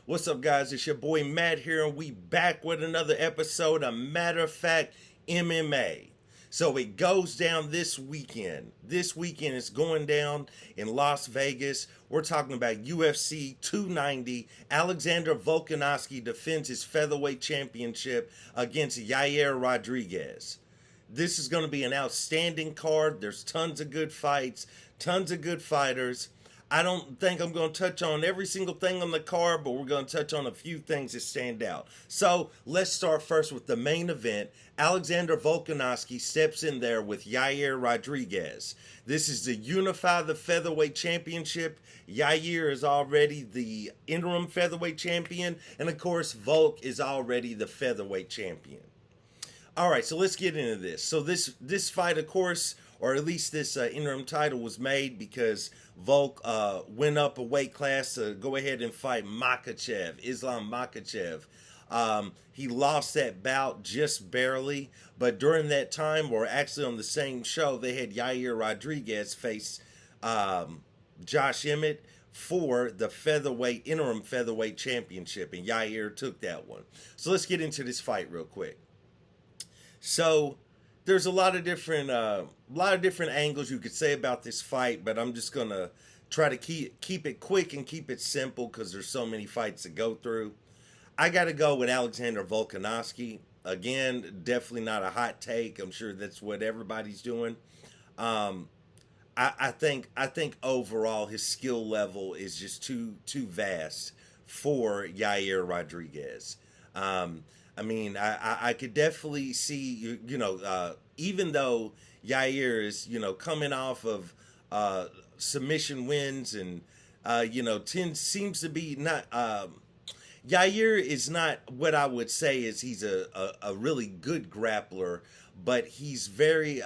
What's up, guys? It's your boy Matt here, and we back with another episode of Matter of Fact MMA. So it goes down this weekend. This weekend is going down in Las Vegas. We're talking about UFC 290. Alexander Volkanovski defends his featherweight championship against Yair Rodriguez. This is going to be an outstanding card. There's tons of good fights, tons of good fighters. I don't think I'm going to touch on every single thing on the card, but we're going to touch on a few things that stand out. So let's start first with the main event. Alexander Volkanovski steps in there with Yair Rodriguez. This is to unify the featherweight championship. Yair is already the interim featherweight champion, and of course, Volk is already the featherweight champion. All right, so let's get into this. So this fight, of course, or at least this interim title was made because Volk went up a weight class to go ahead and fight Islam Makhachev. He lost that bout just barely, but during that time, or actually on the same show, they had Yair Rodriguez face Josh Emmett for the interim featherweight championship, and Yair took that one. So let's get into this fight real quick. So there's a lot of different angles you could say about this fight, but I'm just gonna try to keep it quick and keep it simple because there's so many fights to go through. I got to go with Alexander Volkanovski. Again, definitely not a hot take. I'm sure that's what everybody's doing. I think overall his skill level is just too vast for Yair Rodriguez. I could definitely see, even though Yair is, coming off of submission wins and, seems to be not, Yair is not what I would say is he's a really good grappler, but he's very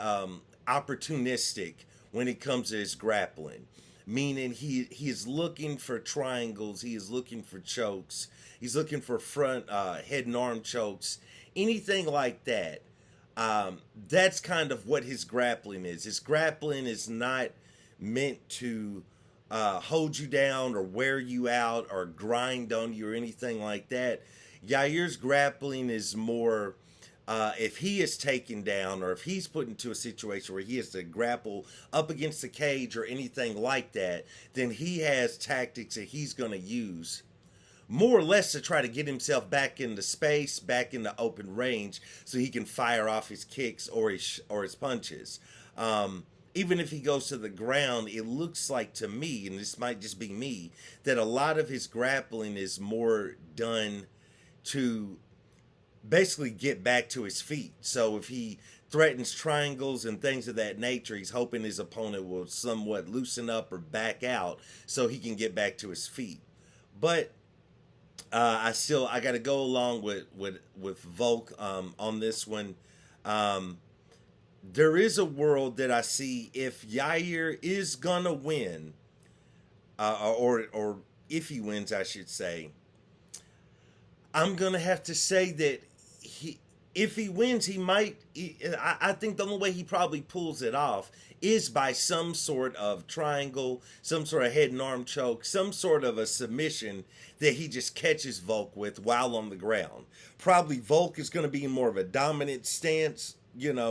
opportunistic when it comes to his grappling. Meaning he is looking for triangles, he is looking for chokes, he's looking for front head and arm chokes, anything like that. That's kind of what his grappling is. His grappling is not meant to hold you down or wear you out or grind on you or anything like that. Yair's grappling is more if he is taken down or if he's put into a situation where he has to grapple up against the cage or anything like that, then he has tactics that he's going to use more or less to try to get himself back into space, back into open range, so he can fire off his kicks or his punches. Even if he goes to the ground, it looks like to me, and this might just be me, that a lot of his grappling is more done to basically get back to his feet. So if he threatens triangles and things of that nature, he's hoping his opponent will somewhat loosen up or back out so he can get back to his feet. But I got to go along with Volk on this one. There is a world that I see if Yair is gonna win, or if he wins, I should say. I'm gonna have to say that if he wins, he might. I think the only way he probably pulls it off is by some sort of triangle, some sort of head and arm choke, some sort of a submission that he just catches Volk with while on the ground. Probably Volk is going to be in more of a dominant stance,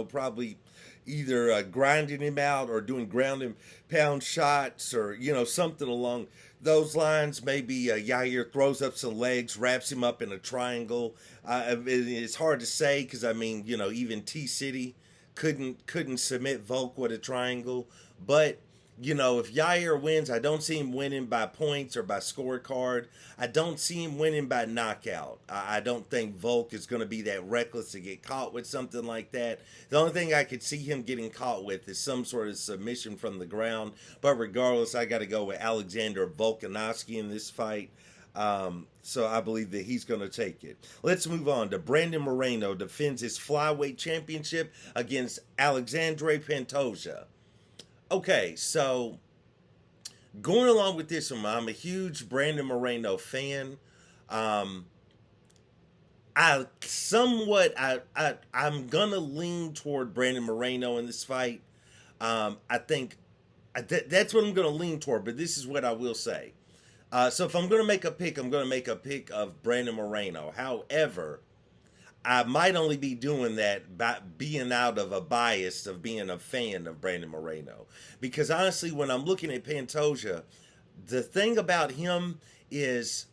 probably either grinding him out or doing ground and pound shots or, something along those lines. Maybe Yair throws up some legs, wraps him up in a triangle. It's hard to say because, even T-City couldn't submit Volk with a triangle. But, if Yair wins, I don't see him winning by points or by scorecard. I don't see him winning by knockout. I don't think Volk is going to be that reckless to get caught with something like that. The only thing I could see him getting caught with is some sort of submission from the ground. But regardless, I got to go with Alexander Volkanovski in this fight. So I believe that he's going to take it. Let's move on to Brandon Moreno defends his flyweight championship against Alexandre Pantoja. Okay, so going along with this one, I'm a huge Brandon Moreno fan. I'm gonna lean toward Brandon Moreno in this fight. I think that's what I'm gonna lean toward. But this is what I will say. So if I'm going to make a pick, I'm going to make a pick of Brandon Moreno. However, I might only be doing that by being out of a bias of being a fan of Brandon Moreno. Because honestly, when I'm looking at Pantoja, the thing about him is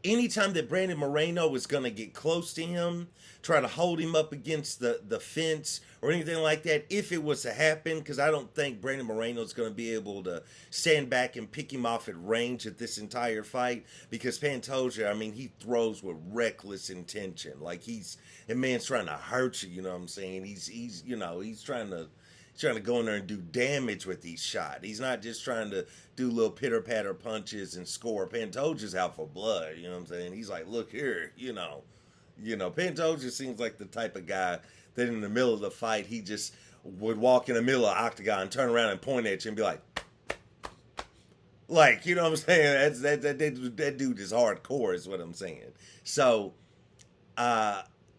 anytime that Brandon Moreno is going to get close to him, try to hold him up against the fence or anything like that, if it was to happen, because I don't think Brandon Moreno is going to be able to stand back and pick him off at range at this entire fight, because Pantoja, I mean, he throws with reckless intention. Like that man's trying to hurt you, you know what I'm saying? He's trying to go in there and do damage with each shot. He's not just trying to do little pitter-patter punches and score. Pantoja's out for blood, you know what I'm saying? He's like, look here, Pantoja seems like the type of guy that in the middle of the fight, he just would walk in the middle of the octagon, turn around and point at you and be like, you know what I'm saying? That dude is hardcore is what I'm saying. So,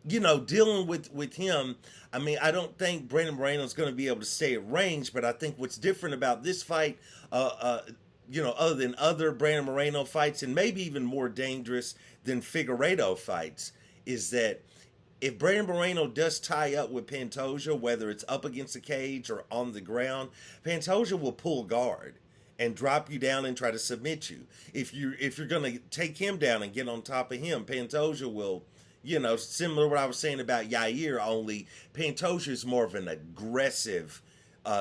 dealing with him, I mean, I don't think Brandon Moreno's going to be able to stay at range, but I think what's different about this fight, other than other Brandon Moreno fights, and maybe even more dangerous than Figueiredo fights, is that if Brandon Moreno does tie up with Pantoja, whether it's up against the cage or on the ground, Pantoja will pull guard and drop you down and try to submit you. If you're going to take him down and get on top of him, Pantoja will, similar to what I was saying about Yair, only Pantoja is more of an aggressive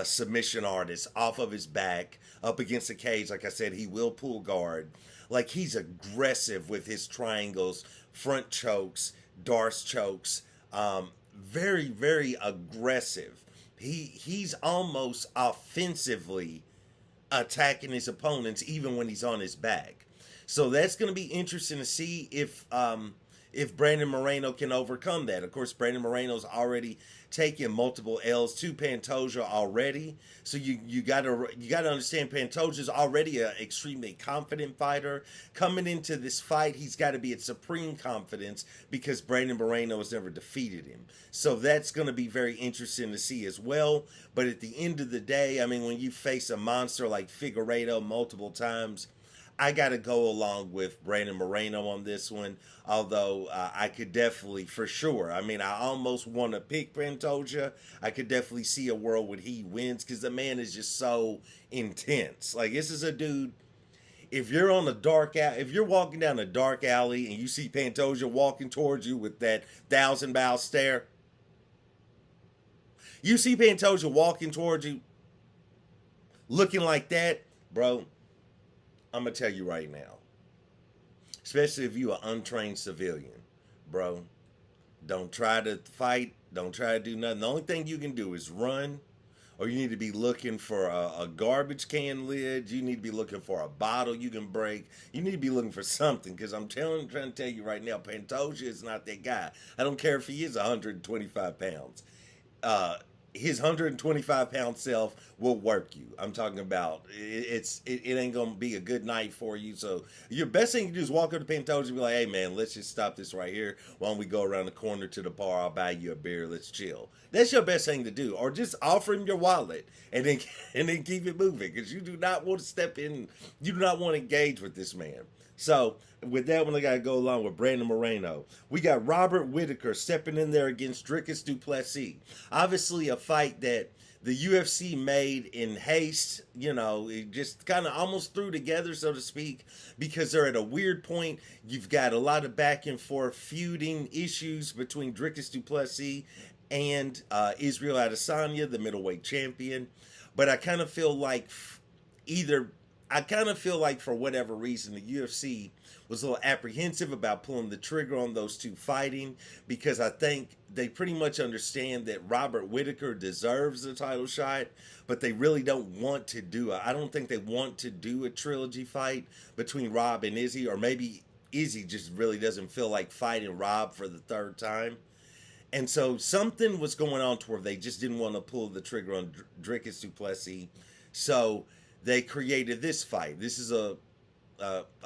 submission artist off of his back, up against the cage. Like I said, he will pull guard. Like, he's aggressive with his triangles, front chokes, Darce chokes. Very, very aggressive. He's almost offensively attacking his opponents even when he's on his back. So that's going to be interesting to see if Brandon Moreno can overcome that. Of course, Brandon Moreno's already taken multiple L's to Pantoja already. So you gotta understand, Pantoja's already an extremely confident fighter. Coming into this fight, he's got to be at supreme confidence because Brandon Moreno has never defeated him. So that's going to be very interesting to see as well. But at the end of the day, I mean, when you face a monster like Figueiredo multiple times, I got to go along with Brandon Moreno on this one, although I could definitely, for sure, I mean, I almost want to pick Pantoja. I could definitely see a world where he wins because the man is just so intense. Like, this is a dude, if you're walking down a dark alley and you see Pantoja walking towards you with that 1,000-bow stare, you see Pantoja walking towards you looking like that, bro, I'm going to tell you right now, especially if you're an untrained civilian, bro, don't try to fight. Don't try to do nothing. The only thing you can do is run, or you need to be looking for a garbage can lid. You need to be looking for a bottle you can break. You need to be looking for something, because I'm trying to tell you right now, Pantoja is not that guy. I don't care if he is 125 pounds. His 125-pound self will work you. I'm talking about it ain't gonna be a good night for you. So your best thing you do is walk up to Pantoja and be like, hey man, let's just stop this right here. Why don't we go around the corner to the bar? I'll buy you a beer. Let's chill. That's your best thing to do. Or just offer him your wallet and then keep it moving, because you do not want to step in. You do not want to engage with this man. So with that one, I got to go along with Brandon Moreno. We got Robert Whittaker stepping in there against Dricus du Plessis. Obviously a fight that the UFC made in haste, it just kind of almost threw together, so to speak, because they're at a weird point. You've got a lot of back and forth feuding issues between Dricus du Plessis and Israel Adesanya, the middleweight champion. But I kind of feel like for whatever reason, the UFC was a little apprehensive about pulling the trigger on those two fighting, because I think they pretty much understand that Robert Whittaker deserves the title shot, but they really don't want to I don't think they want to do a trilogy fight between Rob and Izzy, or maybe Izzy just really doesn't feel like fighting Rob for the third time. And so something was going on to where they just didn't want to pull the trigger on Dricus du Plessis. So they created this fight. This is a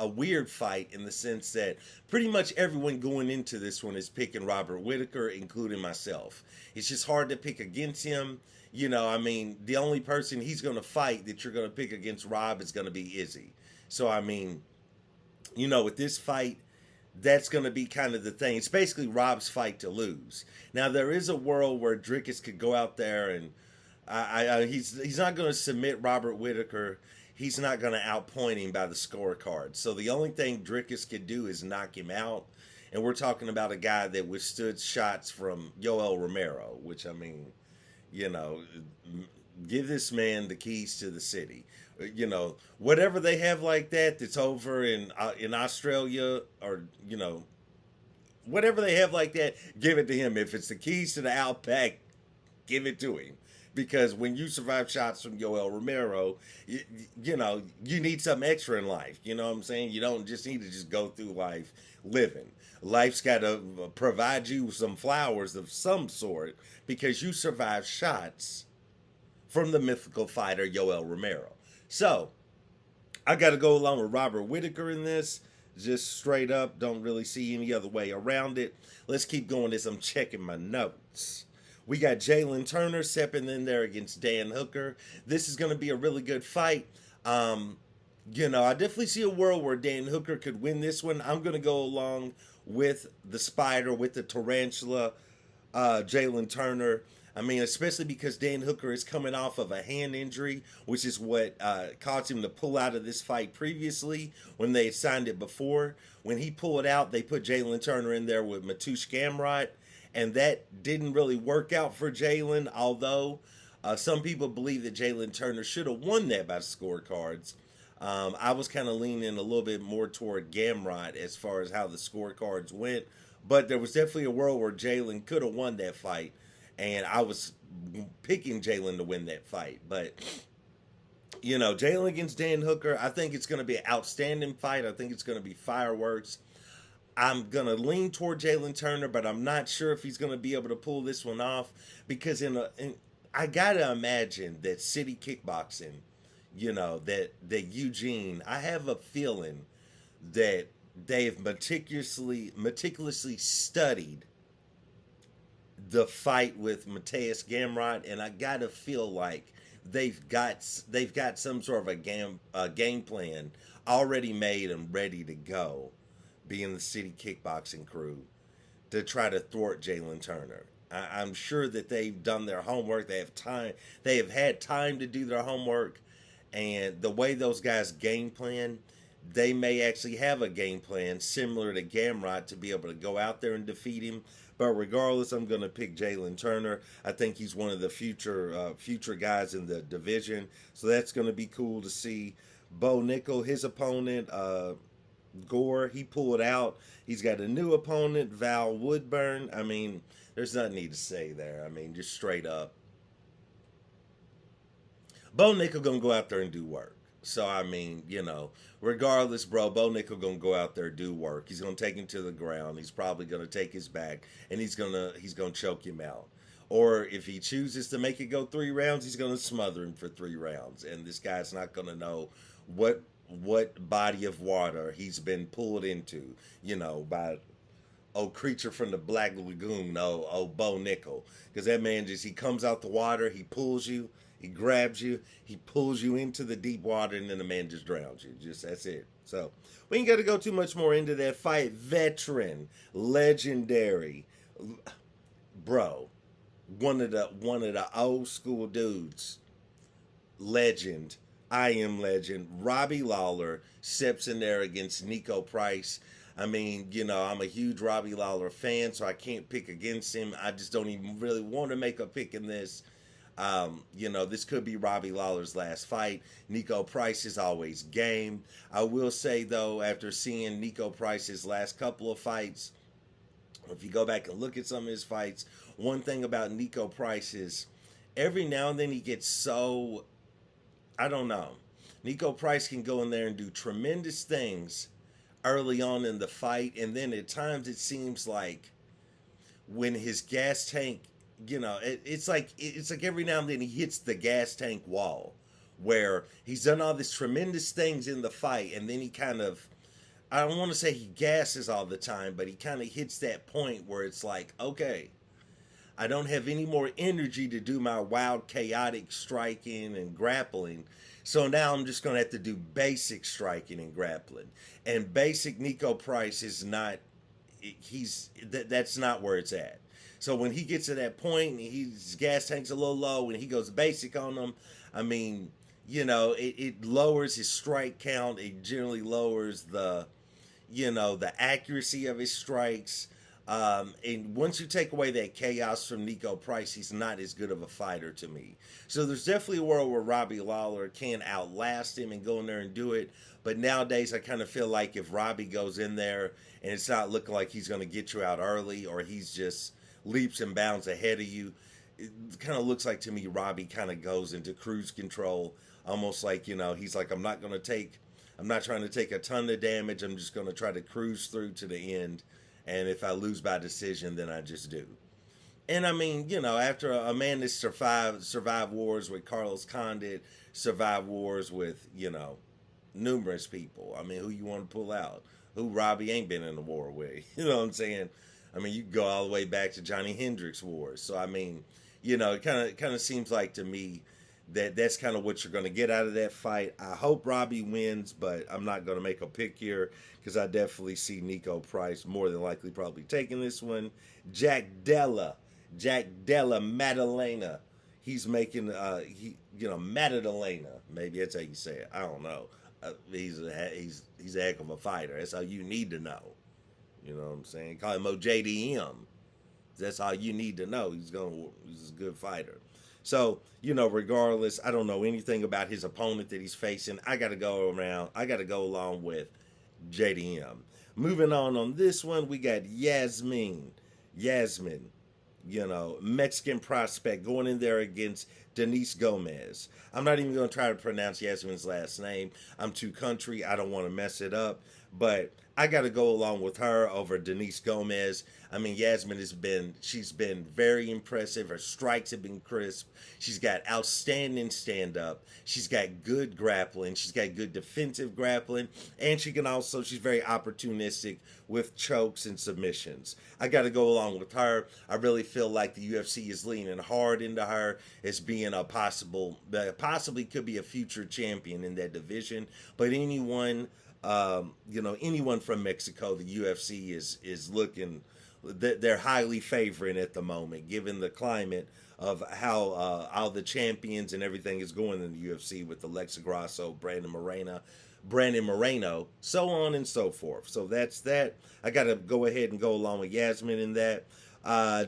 weird fight in the sense that pretty much everyone going into this one is picking Robert Whittaker, including myself. It's just hard to pick against him. The only person he's going to fight that you're going to pick against Rob is going to be Izzy. So, I mean, with this fight, that's going to be kind of the thing. It's basically Rob's fight to lose. Now, there is a world where Dricus could go out there and he's not going to submit Robert Whitaker. He's not going to outpoint him by the scorecard. So the only thing Dricus could do is knock him out. And we're talking about a guy that withstood shots from Yoel Romero, which, I mean, you know, give this man the keys to the city. Whatever they have like that that's over in Australia, or whatever they have like that, give it to him. If it's the keys to the Outback, give it to him. Because when you survive shots from Yoel Romero, you need something extra in life. You know what I'm saying? You don't just need to just go through life living. Life's got to provide you with some flowers of some sort because you survived shots from the mythical fighter Yoel Romero. So, I got to go along with Robert Whitaker in this. Just straight up, don't really see any other way around it. Let's keep going as I'm checking my notes. We got Jalen Turner stepping in there against Dan Hooker. This is going to be a really good fight. I definitely see a world where Dan Hooker could win this one. I'm going to go along with the spider, with the tarantula, Jalen Turner. I mean, especially because Dan Hooker is coming off of a hand injury, which is what caused him to pull out of this fight previously when they had signed it before. When he pulled out, they put Jalen Turner in there with Mateusz Gamrot, and that didn't really work out for Jalen, although some people believe that Jalen Turner should have won that by scorecards. I was kind of leaning a little bit more toward Gamrot as far as how the scorecards went, but there was definitely a world where Jalen could have won that fight. And I was picking Jalen to win that fight. But, Jalen against Dan Hooker, I think it's going to be an outstanding fight. I think it's going to be fireworks. I'm going to lean toward Jalen Turner, but I'm not sure if he's going to be able to pull this one off. Because I got to imagine that City Kickboxing, that Eugene, I have a feeling that they've meticulously studied the fight with Mateusz Gamrot, and I gotta feel like they've got some sort of a game plan already made and ready to go, being the City Kickboxing crew, to try to thwart Jalen Turner. I'm sure that they've done their homework. They have time. They have had time to do their homework, and the way those guys game plan, they may actually have a game plan similar to Gamrot to be able to go out there and defeat him. But regardless, I'm going to pick Jalen Turner. I think he's one of the future guys in the division. So that's going to be cool to see. Bo Nickel, his opponent, Gore, he pulled out. He's got a new opponent, Val Woodburn. I mean, there's nothing need to say there. I mean, just straight up. Bo Nickel going to go out there and do work. So, I mean, regardless, bro, Bo Nickel going to go out there, do work. He's going to take him to the ground. He's probably going to take his back, and he's going to choke him out. Or if he chooses to make it go 3 rounds, he's going to smother him for 3 rounds. And this guy's not going to know what body of water he's been pulled into, by creature from the Black Lagoon, Bo Nickel. Because that man he comes out the water, he pulls you, he grabs you, he pulls you into the deep water, and then the man just drowns you. That's it. So, we ain't got to go too much more into that fight. Veteran, legendary, bro, one of the old school dudes, legend, I am legend, Robbie Lawler steps in there against Nico Price. I mean, I'm a huge Robbie Lawler fan, so I can't pick against him. I just don't even really want to make a pick in this. This could be Robbie Lawler's last fight. Nico Price is always game. I will say, though, after seeing Nico Price's last couple of fights, if you go back and look at some of his fights, one thing about Nico Price is every now and then he gets so, I don't know. Nico Price can go in there and do tremendous things early on in the fight, and then at times it seems like when his gas tank, it's like every now and then he hits the gas tank wall, where he's done all these tremendous things in the fight, and then he kind of, I don't want to say he gasses all the time, but he kind of hits that point where it's like, okay, I don't have any more energy to do my wild, chaotic striking and grappling. So now I'm just going to have to do basic striking and grappling. And basic Nico Price is not, that's not where it's at. So when he gets to that point, and his gas tank's a little low, and he goes basic on them, I mean, it lowers his strike count. It generally lowers the accuracy of his strikes. And once you take away that chaos from Nico Price, he's not as good of a fighter to me. So there's definitely a world where Robbie Lawler can outlast him and go in there and do it. But nowadays, I kind of feel like if Robbie goes in there and it's not looking like he's going to get you out early, or he's just leaps and bounds ahead of you, it kind of looks like to me Robbie kind of goes into cruise control, almost like, he's like, I'm not trying to take a ton of damage. I'm just going to try to cruise through to the end. And if I lose by decision, then I just do. And I mean, after a man that survived wars with Carlos Condit, survived wars with, numerous people. I mean, who you want to pull out? Who Robbie ain't been in a war with? You know what I'm saying? I mean, you go all the way back to Johnny Hendricks wars. So I mean, it kind of seems like to me that's kind of what you're going to get out of that fight. I hope Robbie wins, but I'm not going to make a pick here because I definitely see Nico Price more than likely probably taking this one. Jack Della Maddalena. He's making Maddalena. Maybe that's how you say it. I don't know. He's a heck of a fighter. That's all you need to know. You know what I'm saying? Call him OJDM. That's all you need to know. He's a good fighter. So, regardless, I don't know anything about his opponent that he's facing. I got to go along with JDM. Moving on this one, we got Yasmin, Mexican prospect going in there against Denise Gomez. I'm not even going to try to pronounce Yasmin's last name. I'm too country. I don't want to mess it up. But I got to go along with her over Denise Gomez. I mean, Yasmin she's been very impressive. Her strikes have been crisp. She's got outstanding stand-up. She's got good grappling. She's got good defensive grappling. And she's very opportunistic with chokes and submissions. I got to go along with her. I really feel like the UFC is leaning hard into her as being possibly could be a future champion in that division. But anyone from Mexico, the UFC is looking, they're highly favoring at the moment, given the climate of how all the champions and everything is going in the UFC with Alexa Grasso, Brandon Moreno, so on and so forth. So that's that. I got to go ahead and go along with Yasmin in that.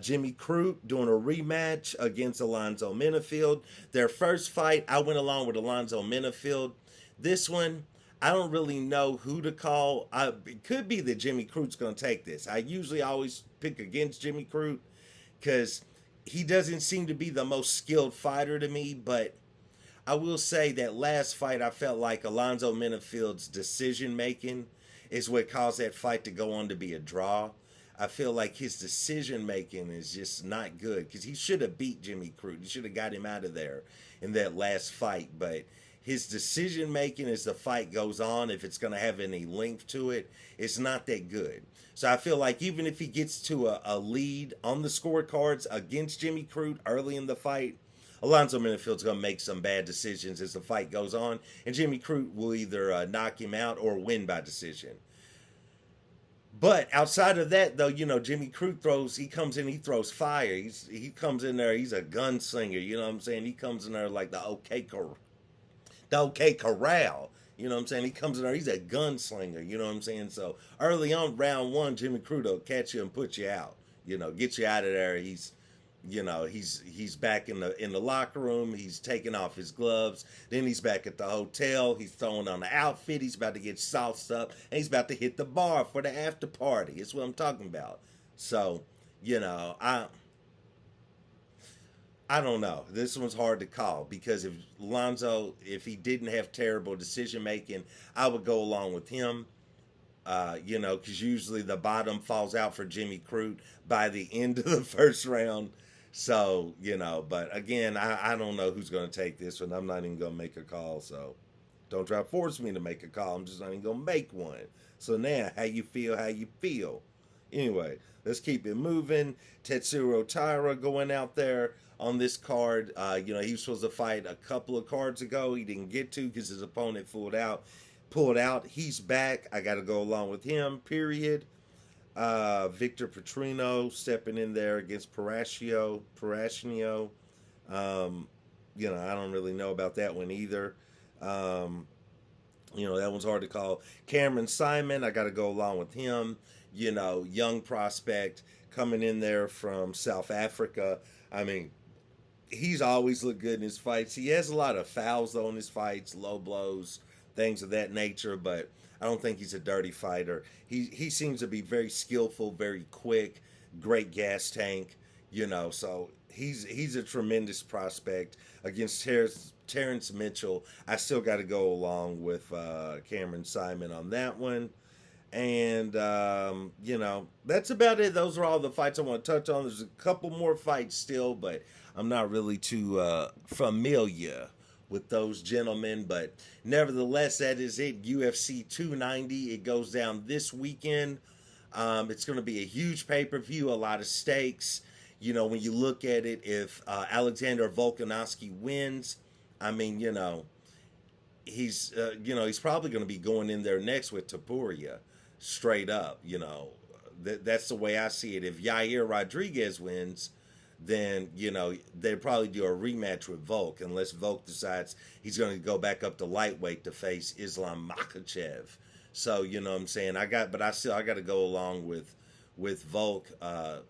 Jimmy Crute doing a rematch against Alonzo Menifield. Their first fight, I went along with Alonzo Menifield. This one, I don't really know who to call. It could be that Jimmy Crute's going to take this. I usually always pick against Jimmy Crute because he doesn't seem to be the most skilled fighter to me. But I will say that last fight, I felt like Alonzo Menifield's decision-making is what caused that fight to go on to be a draw. I feel like his decision-making is just not good because he should have beat Jimmy Crute. He should have got him out of there in that last fight. But his decision-making as the fight goes on, if it's going to have any length to it, it's not that good. So I feel like even if he gets to a lead on the scorecards against Jimmy Crute early in the fight, Alonzo Menifield's going to make some bad decisions as the fight goes on, and Jimmy Crute will either knock him out or win by decision. But outside of that, though, Jimmy Crute throws fire. He comes in there, he's a gunslinger, you know what I'm saying? He comes in there like the OK Corral. You know what I'm saying? He comes in there, he's a gunslinger, you know what I'm saying? So early on, round one, Jimmy Crute will catch you and put you out. Get you out of there. He's back in the locker room. He's taking off his gloves. Then he's back at the hotel. He's throwing on the outfit. He's about to get sauced up, and he's about to hit the bar for the after party. That's what I'm talking about. So, I don't know. This one's hard to call because if Alonzo, if he didn't have terrible decision making, I would go along with him. Because usually the bottom falls out for Jimmy Crute by the end of the first round. So, but again, I don't know who's going to take this one. I'm not even going to make a call. So don't try to force me to make a call. I'm just not even going to make one. So now, how you feel? Anyway, let's keep it moving. Tetsuro Taira going out there on this card. He was supposed to fight a couple of cards ago. He didn't get to because his opponent pulled out. He's back. I got to go along with him, period. Victor Petrino stepping in there against Parashio. I don't really know about that one either. That one's hard to call. Cameron Simon, I got to go along with him. Young prospect coming in there from South Africa. I mean, he's always looked good in his fights. He has a lot of fouls, though, in his fights, low blows, things of that nature, but I don't think he's a dirty fighter. He seems to be very skillful, very quick, great gas tank, so he's a tremendous prospect. Against Terrence Mitchell, I still got to go along with Cameron Simon on that one. And, that's about it. Those are all the fights I want to touch on. There's a couple more fights still, but I'm not really too familiar with those gentlemen. But nevertheless, that is it. UFC 290. It goes down this weekend. It's going to be a huge pay-per-view, a lot of stakes. When you look at it, if Alexander Volkanovski wins, I mean, he's probably going to be going in there next with Topuria. Straight up, that's the way I see it. If Yair Rodriguez wins, then they'd probably do a rematch with Volk, unless Volk decides he's going to go back up to lightweight to face Islam Makhachev. So what I'm saying, I got to go along with Volk. But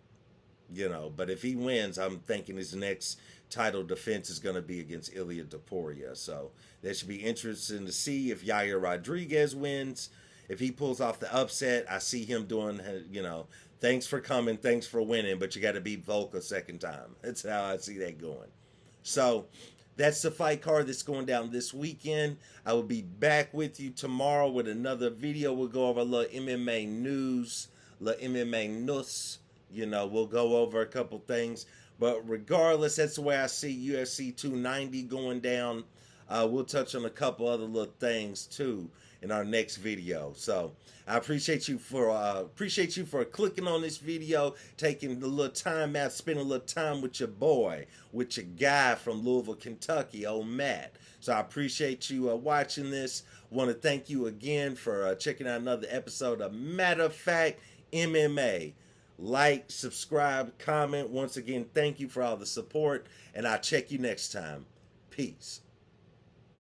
if he wins, I'm thinking his next title defense is going to be against Ilia Topuria. So that should be interesting to see if Yair Rodriguez wins. If he pulls off the upset, I see him doing, thanks for coming, thanks for winning, but you got to beat Volk a second time. That's how I see that going. So that's the fight card that's going down this weekend. I will be back with you tomorrow with another video. We'll go over a little MMA news, we'll go over a couple things. But regardless, that's the way I see UFC 290 going down. We'll touch on a couple other little things too in our next video. So I appreciate you for clicking on this video, taking a little time out, spending a little time with your boy, with your guy from Louisville, Kentucky, old Matt. So I appreciate you watching this. Want to thank you again for checking out another episode of Matter of Fact MMA. Like, subscribe, comment. Once again, thank you for all the support, and I'll check you next time. Peace.